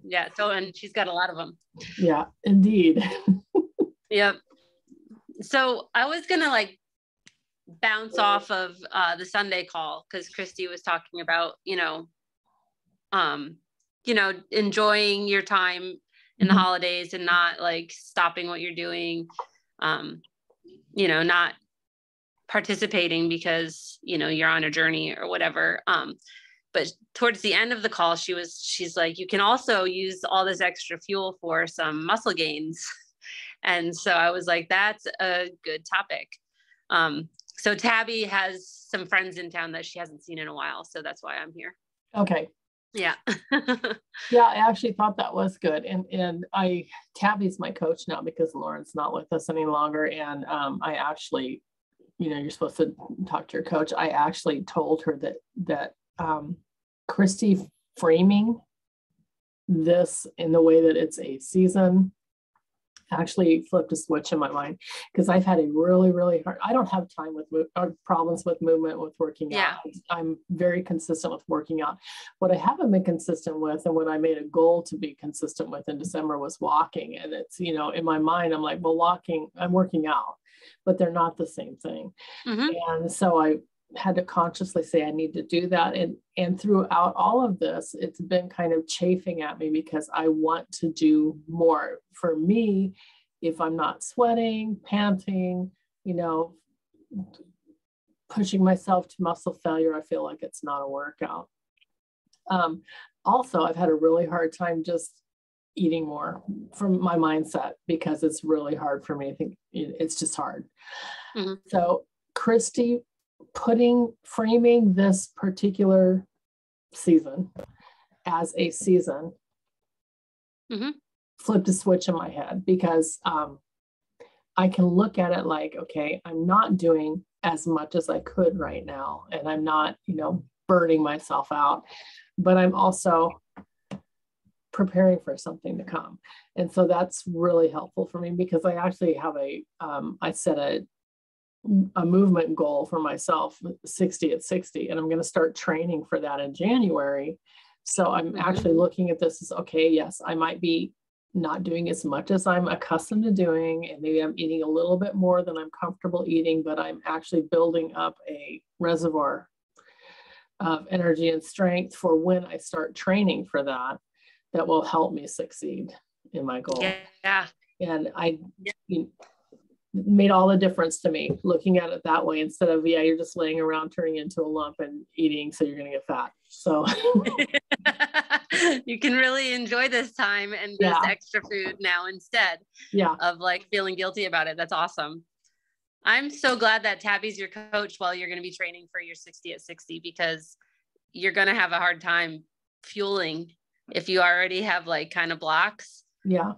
Yeah. So, and she's got a lot of them. Yeah, indeed. Yep. So I was going to like bounce off of the Sunday call, because Christy was talking about, enjoying your time in the holidays and not like stopping what you're doing, not participating because, you're on a journey or whatever. But towards the end of the call, she's like, you can also use all this extra fuel for some muscle gains. And so I was like, that's a good topic. So Tabby has some friends in town that she hasn't seen in a while. So that's why I'm here. Okay. Yeah. Yeah, I actually thought that was good. And Tabby's my coach now because Lauren's not with us any longer. And I actually, you're supposed to talk to your coach. I actually told her that Christy framing this in the way that it's a season actually flipped a switch in my mind, because I've had a really, really hard, I don't have time with problems with movement, with working out. I'm very consistent with working out. What I haven't been consistent with, and what I made a goal to be consistent with in December, was walking. And it's, in my mind, I'm like, well, walking, I'm working out, but they're not the same thing. And so I had to consciously say I need to do that. And throughout all of this, it's been kind of chafing at me because I want to do more. For me, if I'm not sweating, panting, pushing myself to muscle failure, I feel like it's not a workout. Also, I've had a really hard time just eating more from my mindset, because it's really hard for me. I think it's just hard. So Christy framing this particular season as a season flipped a switch in my head, because I can look at it like, okay, I'm not doing as much as I could right now, and I'm not, burning myself out, but I'm also preparing for something to come. And so that's really helpful for me, because I actually have I set a movement goal for myself, 60 at 60, and I'm going to start training for that in January. So I'm actually looking at this as, okay, yes, I might be not doing as much as I'm accustomed to doing, and maybe I'm eating a little bit more than I'm comfortable eating, but I'm actually building up a reservoir of energy and strength for when I start training for that will help me succeed in my goal. Yeah. And made all the difference to me, looking at it that way, instead of, you're just laying around turning into a lump and eating, so you're going to get fat. So you can really enjoy this time and this extra food now, instead of like feeling guilty about it. That's awesome. I'm so glad that Tabby's your coach while you're going to be training for your 60 at 60, because you're going to have a hard time fueling if you already have like kind of blocks. Yeah.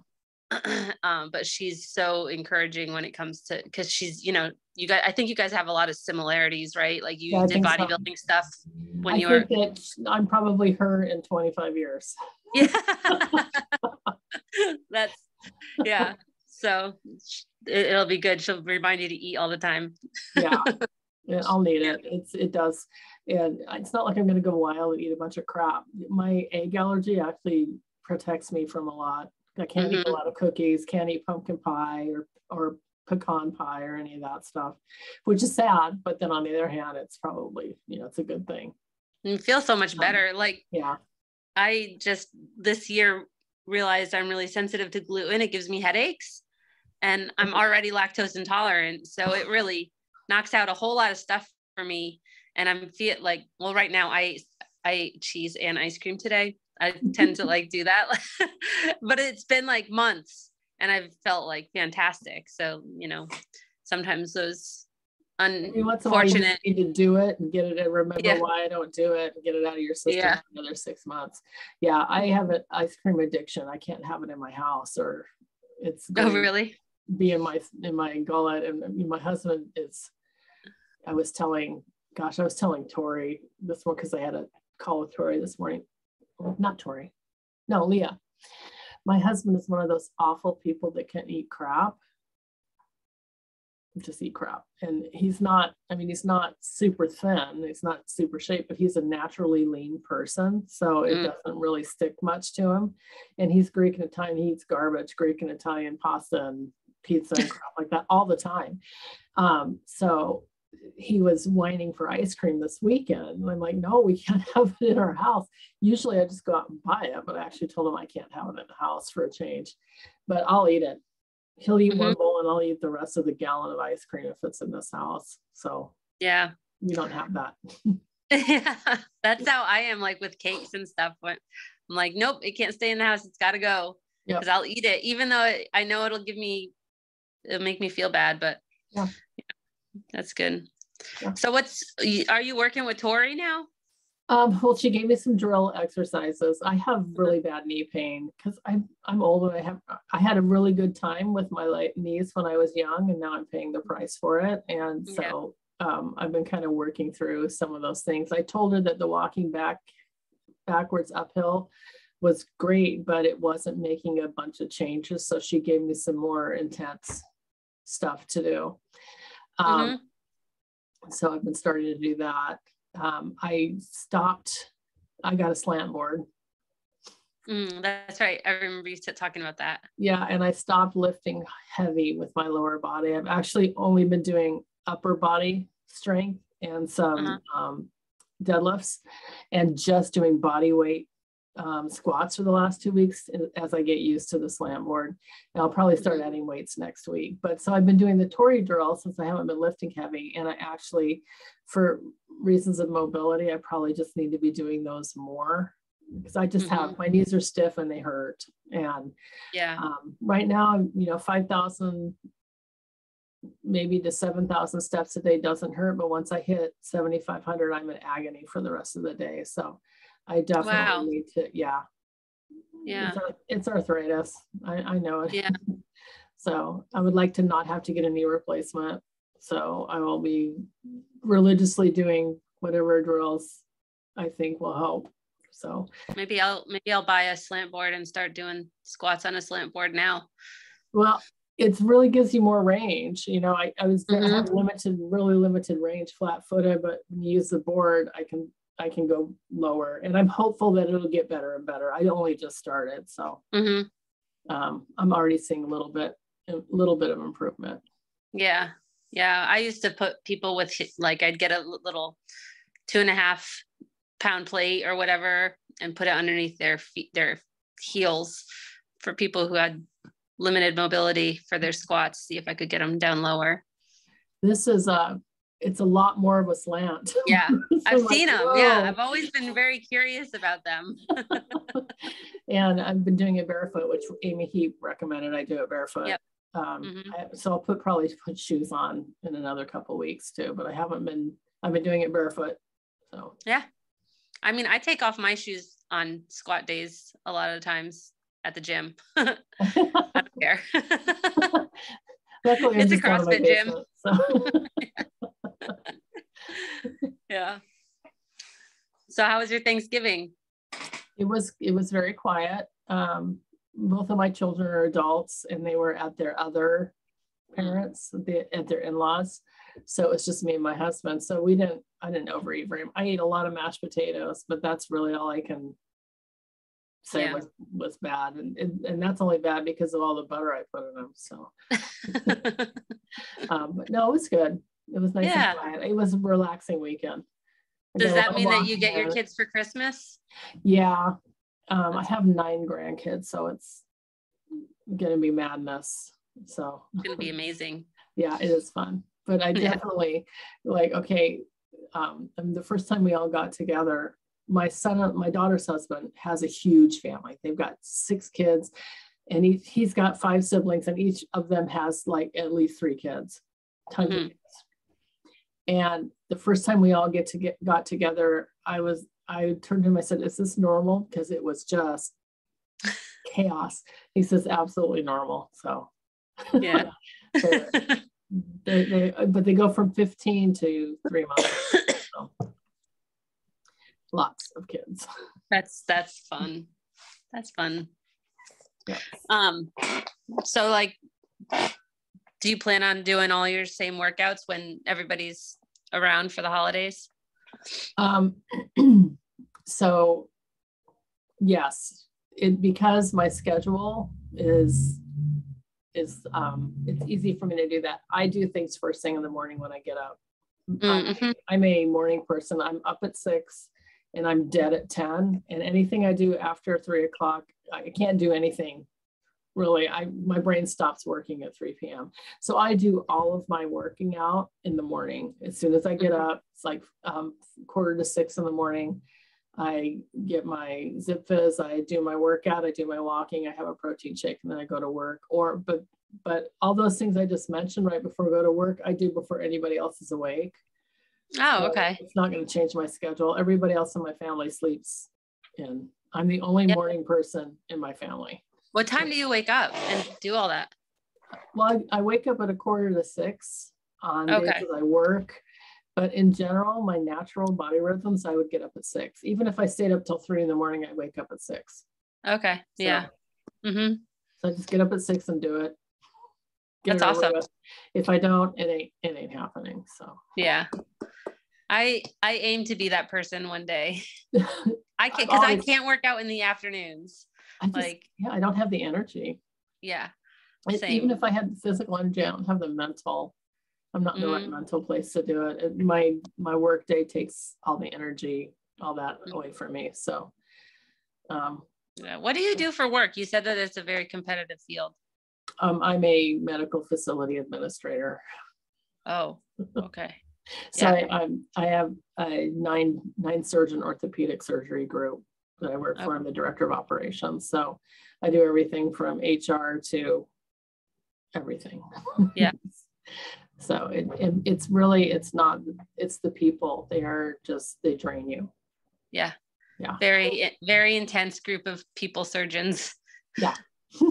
But she's so encouraging when it comes to, because she's, you guys, I think you guys have a lot of similarities, right? Like you did bodybuilding stuff when you were. I think that I'm probably her in 25 years. Yeah. Yeah. So it'll be good. She'll remind you to eat all the time. Yeah. I'll need it. It does. And it's not like I'm going to go wild and eat a bunch of crap. My egg allergy actually protects me from a lot. I can't eat a lot of cookies, can't eat pumpkin pie or pecan pie or any of that stuff, which is sad. But then on the other hand, it's probably, it's a good thing. You feel so much better. I just this year realized I'm really sensitive to gluten. It gives me headaches, and I'm already lactose intolerant. So it really knocks out a whole lot of stuff for me. And I'm feel like, well, right now I ate cheese and ice cream today. I tend to like do that, but it's been like months and I've felt like fantastic. So, sometimes those unfortunate, you need to do it and get it and remember why I don't do it and get it out of your system for another 6 months. Yeah. I have an ice cream addiction. I can't have it in my house, or it's really be in my gullet. And my husband I was telling Tori this one, because I had a call with Tori this morning. Not Tori. No, Leah. My husband is one of those awful people that can't eat crap. just eat crap. And he's not super thin, he's not super shaped, but he's a naturally lean person. So it doesn't really stick much to him. And he's Greek and Italian, he eats garbage, Greek and Italian pasta and pizza and crap like that all the time. So he was whining for ice cream this weekend. And I'm like, no, we can't have it in our house. Usually I just go out and buy it, but I actually told him I can't have it in the house for a change, but I'll eat it. He'll eat one bowl and I'll eat the rest of the gallon of ice cream if it's in this house. So yeah, we don't have that. Yeah, that's how I am, like with cakes and stuff. When I'm like, nope, it can't stay in the house. It's got to go, because I'll eat it, even though I know it'll make me feel bad. But yeah, that's good. Yeah. So are you working with Tori now? Well, she gave me some drill exercises. I have really bad knee pain because I'm old and I had a really good time with my knees when I was young, and now I'm paying the price for it. And so I've been kind of working through some of those things. I told her that the walking backwards uphill was great, but it wasn't making a bunch of changes. So she gave me some more intense stuff to do. So I've been starting to do that. I got a slant board. That's right. I remember you talking about that. Yeah. And I stopped lifting heavy with my lower body. I've actually only been doing upper body strength and some deadlifts, and just doing body weight squats for the last 2 weeks as I get used to the slant board. And I'll probably start adding weights next week. But so I've been doing the Tori drill since I haven't been lifting heavy. And I actually, for reasons of mobility, I probably just need to be doing those more, because I just have, my knees are stiff and they hurt. And right now, 5,000 maybe to 7,000 steps a day doesn't hurt, but once I hit 7,500, I'm in agony for the rest of the day. So I definitely need to, it's arthritis. I know it. Yeah. So I would like to not have to get a knee replacement. So I will be religiously doing whatever drills I think will help. So maybe I'll buy a slant board and start doing squats on a slant board now. Well, it really gives you more range. I have really limited range flat footed, but when you use the board, I can go lower, and I'm hopeful that it'll get better and better. I only just started. So I'm already seeing a little bit of improvement. Yeah. Yeah. I used to put people with, like, I'd get a little 2.5 pound plate or whatever and put it underneath their feet, their heels, for people who had limited mobility for their squats, see if I could get them down lower. This is it's a lot more of a slant. Yeah. So I've seen them. Whoa. Yeah. I've always been very curious about them. And I've been doing it barefoot, which Amy Heap recommended I do it barefoot. Yep. So I'll probably put shoes on in another couple of weeks too, but I've been doing it barefoot. So yeah. I mean, I take off my shoes on squat days a lot of times at the gym. I don't care. Luckily, it's a CrossFit gym. So. Yeah. So how was your Thanksgiving? It was very quiet. Both of my children are adults, and they were at their other parents, at their in-laws. So it was just me and my husband. So I didn't overeat very much. I ate a lot of mashed potatoes, but that's really all I can say was bad. And that's only bad because of all the butter I put in them. So, but no, it was good. It was nice and quiet. It was a relaxing weekend. Does that mean that you get your kids for Christmas? Yeah. I have 9 grandkids, so it's going to be madness. So it's going to be amazing. Yeah, it is fun. But I definitely the first time we all got together, my daughter's husband has a huge family. They've got 6 kids, and he's got 5 siblings, and each of them has like at least 3 kids, tons of kids. And the first time we all got together, I turned to him, I said, "Is this normal?" Because it was just chaos. He says, "Absolutely normal." So yeah. But they go from 15 to 3 months. So lots of kids. That's fun. That's fun. Yeah. So like Do you plan on doing all your same workouts when everybody's around for the holidays? So yes, because my schedule is it's easy for me to do that. I do things first thing in the morning when I get up. I'm a morning person. I'm up at 6 and I'm dead at 10. And anything I do after 3 o'clock, I can't do anything really. My brain stops working at 3 p.m. So I do all of my working out in the morning. As soon as I get up, it's like 5:45 in the morning. I get my Zip Fizz, I do my workout, I do my walking, I have a protein shake, and then I go to work. But all those things I just mentioned right before I go to work, I do before anybody else is awake. Oh, so okay. It's not going to change my schedule. Everybody else in my family sleeps, and I'm the only morning person in my family. What time do you wake up and do all that? Well, I wake up at 5:45 on days that I work. But in general, my natural body rhythms, I would get up at 6. Even if I stayed up till 3 in the morning, I wake up at 6. Okay. So, yeah. So I just get up at 6 and do it. That's awesome. If I don't, it ain't happening. So yeah. I aim to be that person one day. I can't, because I can't work out in the afternoons. I don't have the energy. Yeah. Even if I had the physical energy, I don't have the mental. I'm not in the right mental place to do it. My work day takes all the energy, all that away from me. So, what do you do for work? You said that it's a very competitive field. I'm a medical facility administrator. Oh, okay. So I have a nine surgeon orthopedic surgery group that I work for. I'm the director of operations. So I do everything from HR to everything. Yeah. So it's the people. They drain you. Yeah. Yeah. Very, very intense group of people surgeons. Yeah.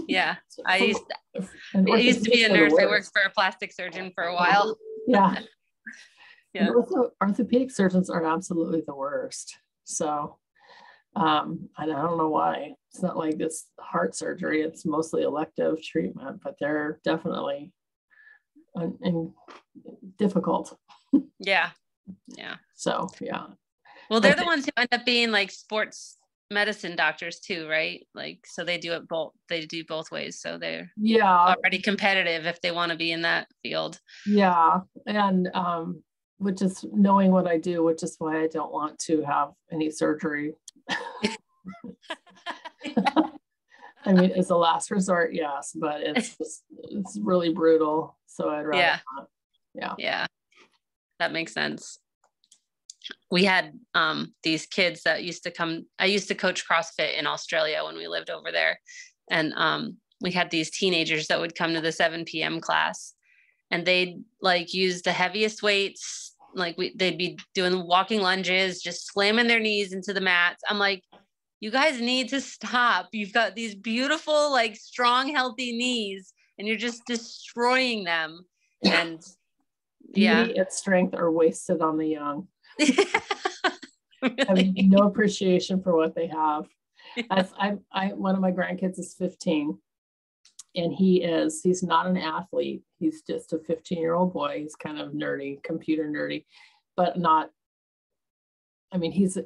Yeah. I used to be a nurse. I worked for a plastic surgeon for a while. Yeah. Yeah. Orthopedic surgeons are absolutely the worst. So I don't know why. It's not like this heart surgery. It's mostly elective treatment, but they're definitely and difficult. Yeah. So yeah. Well, they're the ones who end up being like sports medicine doctors too, right? Like, so they do both ways. So they're already competitive if they want to be in that field. Yeah. And which is knowing what I do, which is why I don't want to have any surgery. I mean, it's a last resort, yes, but it's really brutal. So I'd rather not. Yeah. That makes sense. We had these kids that used to come. I used to coach CrossFit in Australia when we lived over there. And we had these teenagers that would come to the 7 p.m. class, and they'd like use the heaviest weights. Like they'd be doing walking lunges, just slamming their knees into the mats. I'm like, you guys need to stop. You've got these beautiful, like strong, healthy knees, and you're just destroying them. And beauty and strength are wasted on the young. Really? I mean, no appreciation for what they have. One of my grandkids is 15, and he's not an athlete. He's just a 15-year-old boy. He's kind of nerdy, computer nerdy, but not. I mean, he's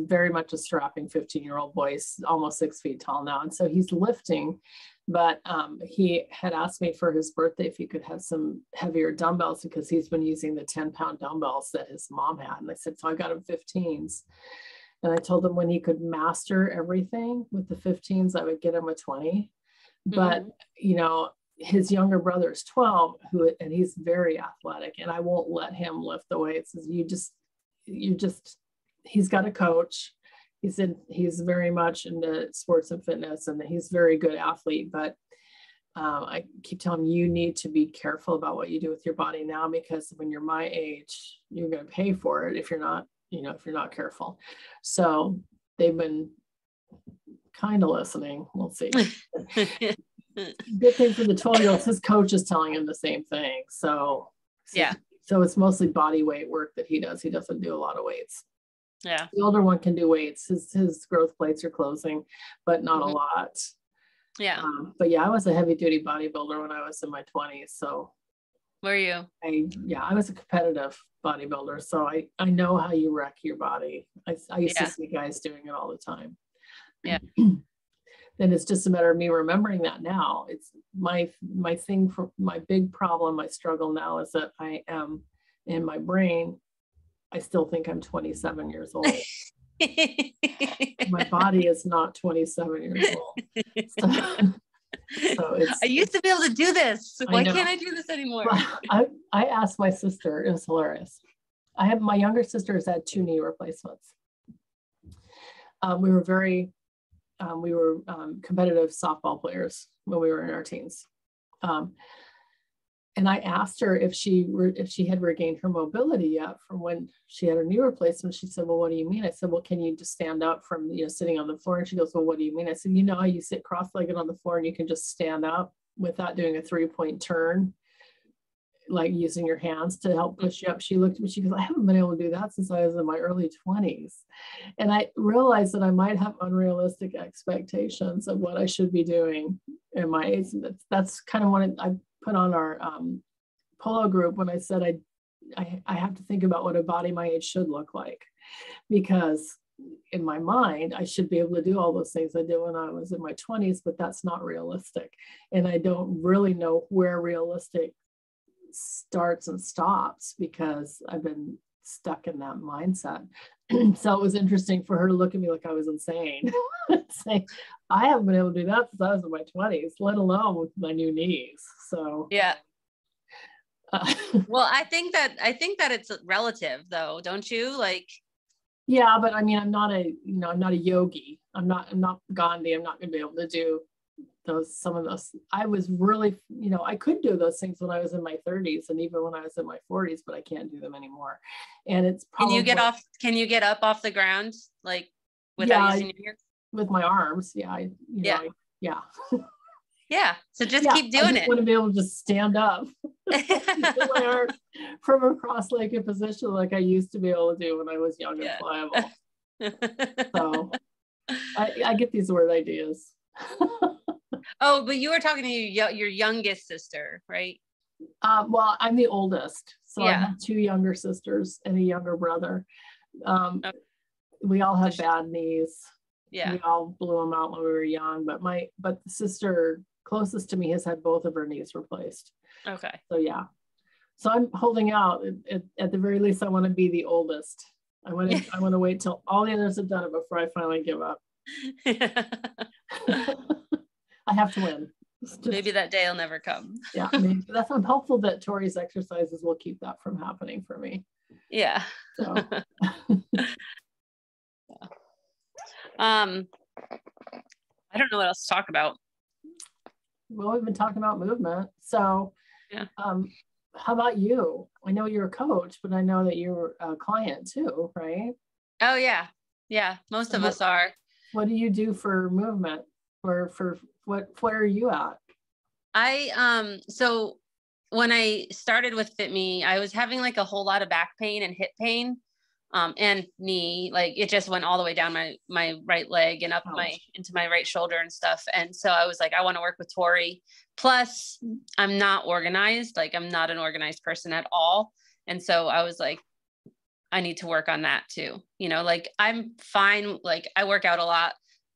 very much a strapping 15-year-old boy. He's almost 6 feet tall now. And so he's lifting, but he had asked me for his birthday if he could have some heavier dumbbells, because he's been using the 10-pound dumbbells that his mom had. And I said, so I got him 15s. And I told him when he could master everything with the 15s, I would get him a 20. But, his younger brother is 12, and he's very athletic, and I won't let him lift the weights. He's got a coach. He's very much into sports and fitness, and he's a very good athlete. But I keep telling him, you need to be careful about what you do with your body now, because when you're my age, you're going to pay for it if you're not careful. So they've been kind of listening. We'll see. Good thing for the 12-year-old, his coach is telling him the same thing. So it's mostly body weight work that he does. He doesn't do a lot of weights. Yeah. The older one can do weights. His growth plates are closing, but not a lot. Yeah. But I was a heavy duty bodybuilder when I was in my 20s. So Were you? I was a competitive bodybuilder, so I know how you wreck your body. I used to see guys doing it all the time. Yeah. Then it's just a matter of me remembering that now. It's my thing, for my big problem, my struggle now is that I am, in my brain, I still think I'm 27 years old. My body is not 27 years old. So I used to be able to do this. Why can't I do this anymore? Well, I asked my sister, it was hilarious. My younger sister has had 2 knee replacements. We were competitive softball players when we were in our teens. And I asked her if she had regained her mobility yet from when she had her knee replacement. She said, well, what do you mean? I said, well, can you just stand up from, sitting on the floor? And she goes, well, what do you mean? I said, how you sit cross-legged on the floor and you can just stand up without doing a 3-point turn, like using your hands to help push you up. She looked at me, she goes, I haven't been able to do that since I was in my early 20s. And I realized that I might have unrealistic expectations of what I should be doing in my age. That's kind of what I put on our polo group when I said I have to think about what a body my age should look like, because in my mind I should be able to do all those things I did when I was in my 20s, but that's not realistic. And I don't really know where realistic starts and stops because I've been stuck in that mindset. So it was interesting for her to look at me like I was insane. Saying, I haven't been able to do that since I was in my 20s, let alone with my new knees. So yeah. Well, I think that it's relative though, don't you? Like, yeah, but I mean, I'm not a yogi. I'm not Gandhi. I'm not going to be able to do some of those. I was really, I could do those things when I was in my 30s and even when I was in my 40s, but I can't do them anymore. And it's probably, can you get up off the ground like without using your hands? With my arms? Yeah. Yeah. Yeah. So just keep doing it. I want to be able to just stand up my arms from a cross-legged position like I used to be able to do when I was young and pliable. So I get these weird ideas. Oh, but you were talking to your youngest sister, right? Well, I'm the oldest. So I have 2 younger sisters and a younger brother. We all have bad knees. Yeah. We all blew them out when we were young, but the sister closest to me has had both of her knees replaced. Okay. So yeah. So I'm holding out. At the very least, I want to be the oldest. I want to wait till all the others have done it before I finally give up. I have to win. Maybe that day will never come. Yeah, maybe. I'm hopeful that Tori's exercises will keep that from happening for me. Yeah. So. I don't know what else to talk about. Well, we've been talking about movement. So, how about you? I know you're a coach, but I know that you're a client too, right? Oh yeah. Yeah. Most of us are. What do you do for movement? Or for what are you at? So when I started with FitMe, I was having like a whole lot of back pain and hip pain, and knee, like it just went all the way down my right leg and up into my right shoulder and stuff. And so I was like, I want to work with Tori. Plus I'm not organized. Like I'm not an organized person at all. And so I was like, I need to work on that too. Like I'm fine. Like I work out a lot.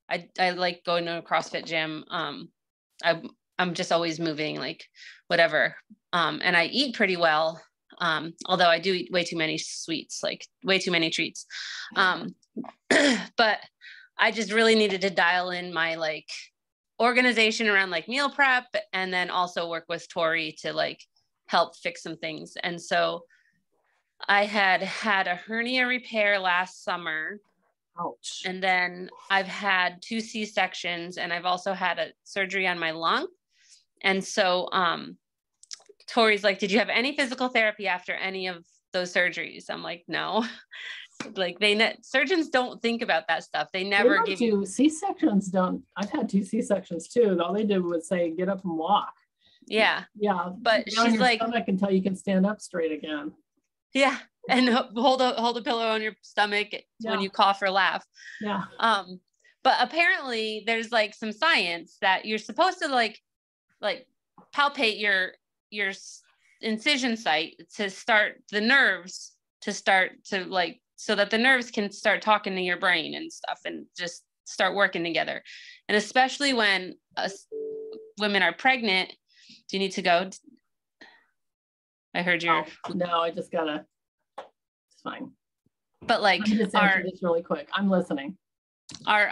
I like going to a CrossFit gym. I'm just always moving, like whatever. And I eat pretty well. Although I do eat way too many sweets, like way too many treats. But I just really needed to dial in my like organization around like meal prep, and then also work with Tori to like help fix some things. And so I had a hernia repair last summer. Ouch. And then I've had 2 C-sections, and I've also had a surgery on my lung. And so Tori's like, did you have any physical therapy after any of those surgeries? I'm like, no. Like surgeons don't think about that stuff. They never give you C-sections. I've had 2 C-sections too. All they did was say, get up and walk. Yeah. Yeah. But she's like, I can tell you can stand up straight again. Yeah. And hold a pillow on your stomach when you cough or laugh. Yeah. But apparently there's like some science that you're supposed to like palpate your incision site to start the nerves so that the nerves can start talking to your brain and stuff and just start working together. And especially when women are pregnant. Do you need to go? I heard you. No, I just gotta, it's fine. But like I'm just answering this really quick. I'm listening. Our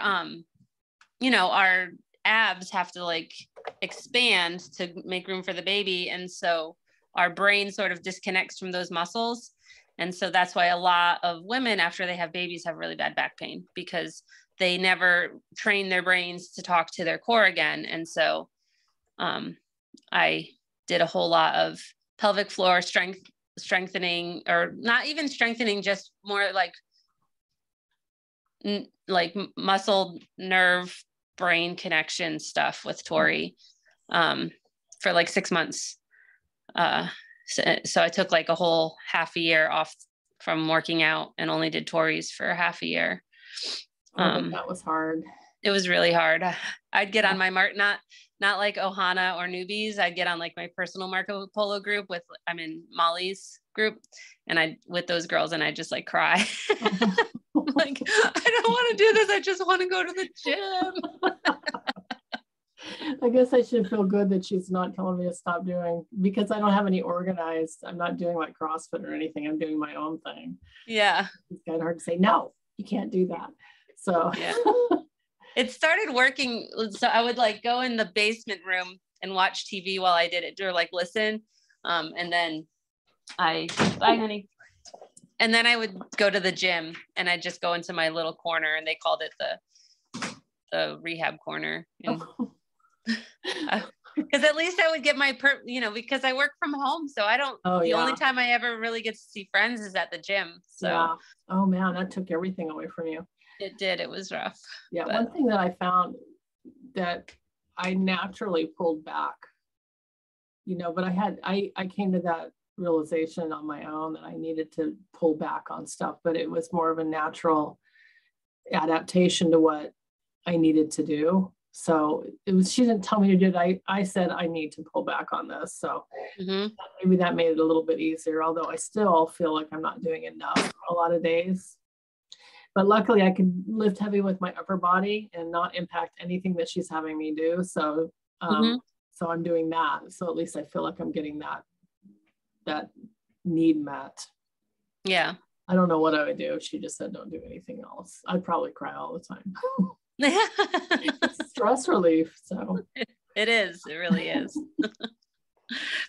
our abs have to like expand to make room for the baby. And so our brain sort of disconnects from those muscles. And so that's why a lot of women after they have babies have really bad back pain, because they never train their brains to talk to their core again. And so I did a whole lot of pelvic floor strengthening, or not even strengthening, just more like muscle, nerve, brain connection stuff with Tori for like 6 months. So I took like a whole half a year off from working out and only did Tori's for a half a year. That was hard. It was really hard. I'd get on my not like Ohana or Newbies. I'd get on like my personal Marco Polo group I'm in Molly's group, and with those girls, and I just like cry. Like, I don't want to do this. I just want to go to the gym. I guess I should feel good that she's not telling me to stop doing, because I don't have any organized. I'm not doing like CrossFit or anything. I'm doing my own thing. Yeah. It's kind of hard to say, no, you can't do that. So yeah. It started working. So I would like go in the basement room and watch TV while I did it, or like listen. And then bye honey. And then I would go to the gym and I'd just go into my little corner, and they called it the rehab corner. Because at least I would get my because I work from home. So I don't, only time I ever really get to see friends is at the gym. So, yeah. Oh man, that took everything away from you. It did. It was rough. Yeah. One thing that I found that I naturally pulled back, but I came to that realization on my own that I needed to pull back on stuff, but it was more of a natural adaptation to what I needed to do. So she didn't tell me to do it. I said, I need to pull back on this. So maybe that made it a little bit easier, although I still feel like I'm not doing enough a lot of days. But luckily I can lift heavy with my upper body and not impact anything that she's having me do. So, so I'm doing that. So at least I feel like I'm getting that need met. Yeah. I don't know what I would do if she just said, don't do anything else. I'd probably cry all the time. It's stress relief. So it is. It really is.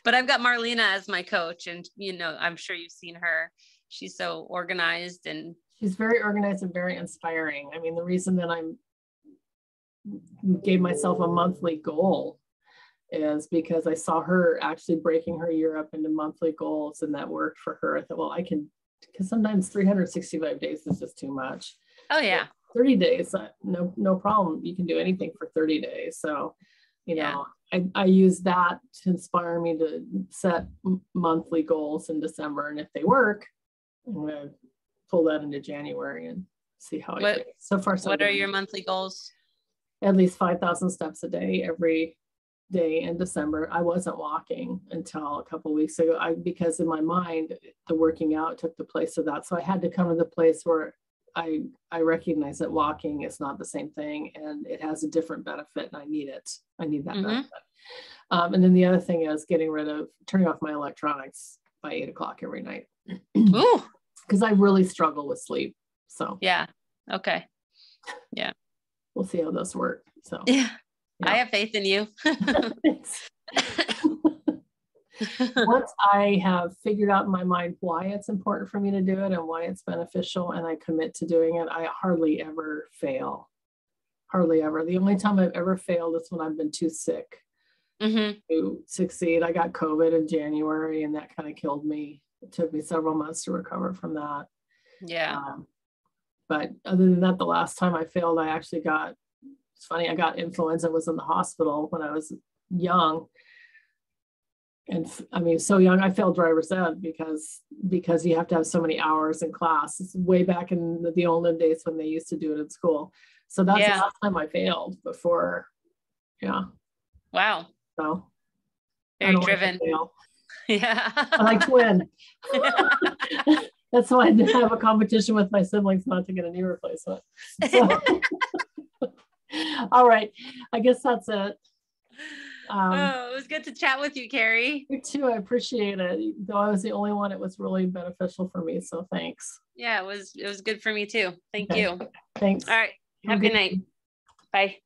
But I've got Marlena as my coach, and I'm sure you've seen her. She's so organized, and she's very organized and very inspiring. I mean, the reason that I gave myself a monthly goal is because I saw her actually breaking her year up into monthly goals, and that worked for her. I thought, well, I can, because sometimes 365 days is just too much. Oh yeah. 30 days, no problem. You can do anything for 30 days. So, I use that to inspire me to set monthly goals in December. And if they work, I'm going to pull that into January and see how I do. So far, so what good. Are your monthly goals? At least 5,000 steps a day, every day in December. I wasn't walking until a couple of weeks ago, because in my mind, the working out took the place of that. So I had to come to the place where I recognize that walking is not the same thing, and it has a different benefit, and I need it. I need that benefit. And then the other thing is turning off my electronics by 8 o'clock every night. Ooh. Because I really struggle with sleep. So yeah. Okay. Yeah. We'll see how this works. So yeah. I have faith in you. Once I have figured out in my mind why it's important for me to do it and why it's beneficial, and I commit to doing it, I hardly ever fail. Hardly ever. The only time I've ever failed is when I've been too sick to succeed. I got COVID in January, and that kind of killed me. It took me several months to recover from that. Yeah. But other than that, the last time I failed, it's funny, I got influenza, was in the hospital when I was young. And I mean, so young, I failed driver's ed because you have to have so many hours in class. It's way back in the olden days when they used to do it in school. So that's the last time I failed before. Yeah. Wow. So very driven. Yeah. I like to win. That's why I have a competition with my siblings not to get a knee replacement. So, all right. I guess that's it. It was good to chat with you, Carrie. You too. I appreciate it. Though I was the only one, it was really beneficial for me. So thanks. Yeah, it was good for me too. Thank you. Thanks. All right. Have a good night. Bye.